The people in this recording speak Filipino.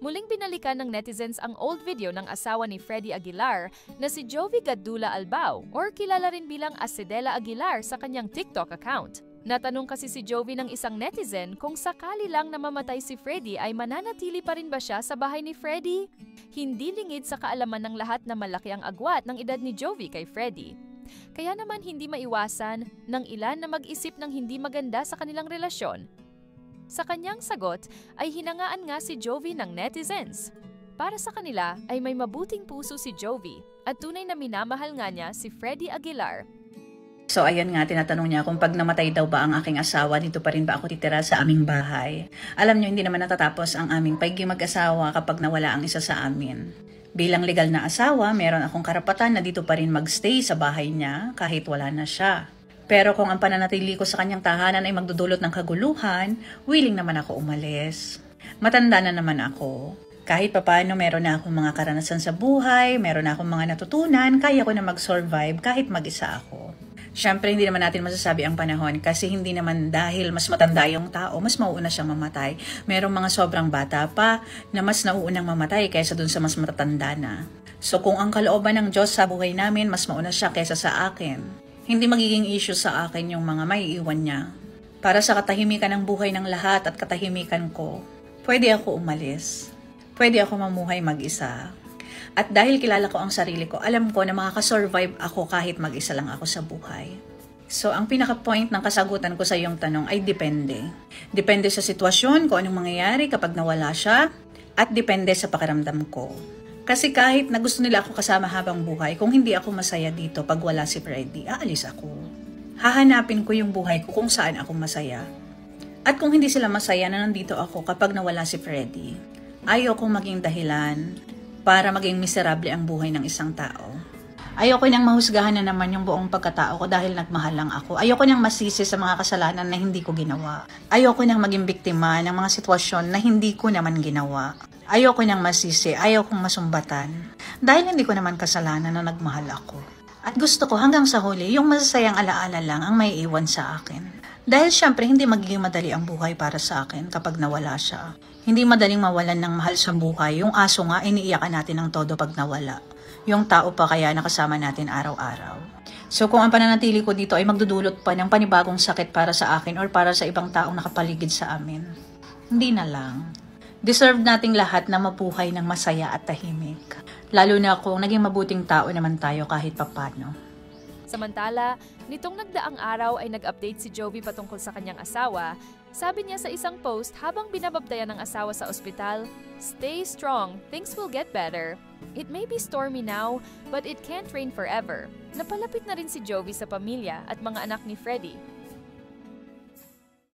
Muling binalikan ng netizens ang old video ng asawa ni Freddy Aguilar na si Jovi Gadula Albao or kilala rin bilang Acidela Aguilar sa kanyang TikTok account. Natanong kasi si Jovi ng isang netizen kung sakali lang na mamatay si Freddy ay mananatili pa rin ba siya sa bahay ni Freddy? Hindi lingid sa kaalaman ng lahat na malaki ang agwat ng edad ni Jovi kay Freddy. Kaya naman hindi maiwasan ng ilan na mag-isip ng hindi maganda sa kanilang relasyon. Sa kanyang sagot ay hinangaan nga si Jovi ng netizens. Para sa kanila ay may mabuting puso si Jovi at tunay na minamahal nga niya si Freddy Aguilar. So ayan nga, tinatanong niya kung pag namatay daw ba ang aking asawa, dito pa rin ba ako titira sa aming bahay. Alam niyo, hindi naman natatapos ang aming pagiging mag-asawa kapag nawala ang isa sa amin. Bilang legal na asawa, meron akong karapatan na dito pa rin magstay sa bahay niya kahit wala na siya. Pero kung ang pananatili ko sa kanyang tahanan ay magdudulot ng kaguluhan, willing naman ako umalis. Matanda na naman ako. Kahit papaano meron na akong mga karanasan sa buhay, meron na akong mga natutunan, kaya ko na mag-survive kahit mag-isa ako. Siyempre, hindi naman natin masasabi ang panahon kasi hindi naman dahil mas matanda yung tao, mas mauuna siyang mamatay. Merong mga sobrang bata pa na mas nauunang mamatay kaysa dun sa mas matatanda na. So kung ang kalooban ng Diyos sa buhay namin, mas mauna siya kaysa sa akin. Hindi magiging issue sa akin yung mga maiiwan niya. Para sa katahimikan ng buhay ng lahat at katahimikan ko, pwede ako umalis. Pwede ako mamuhay mag-isa. At dahil kilala ko ang sarili ko, alam ko na makakasurvive ako kahit mag-isa lang ako sa buhay. So, ang pinaka-point ng kasagutan ko sa iyong tanong ay depende. Depende sa sitwasyon, kung anong mangyayari kapag nawala siya, at depende sa pakiramdam ko. Kasi kahit na gusto nila ako kasama habang buhay, kung hindi ako masaya dito pag wala si Freddy, aalis ako. Hahanapin ko yung buhay ko kung saan ako masaya. At kung hindi sila masaya na nandito ako kapag nawala si Freddy, ayokong maging dahilan para maging miserable ang buhay ng isang tao. Ayoko nang mahusgahan na naman yung buong pagkatao ko dahil nagmahal lang ako. Ayoko nang masisi sa mga kasalanan na hindi ko ginawa. Ayoko nang maging biktima ng mga sitwasyon na hindi ko naman ginawa. Ayoko nang masisi, ayokong masumbatan. Dahil hindi ko naman kasalanan na nagmahal ako. At gusto ko hanggang sa huli, yung masasayang alaala lang ang may iwan sa akin. Dahil syempre, hindi magiging madali ang buhay para sa akin kapag nawala siya. Hindi madaling mawalan ng mahal sa buhay. Yung aso nga, iniiyakan natin ng todo pag nawala. Yung tao pa kaya nakasama natin araw-araw. So kung ang pananatili ko dito ay magdudulot pa ng panibagong sakit para sa akin or para sa ibang taong nakapaligid sa amin, hindi na lang. Deserve nating lahat na mabuhay ng masaya at tahimik. Lalo na kung naging mabuting tao naman tayo kahit papano. Samantala, nitong nagdaang araw ay nag-update si Jovi patungkol sa kanyang asawa. Sabi niya sa isang post habang binababtayan ng asawa sa ospital, "Stay strong, things will get better. It may be stormy now, but it can't rain forever." Napalapit na rin si Jovi sa pamilya at mga anak ni Freddy.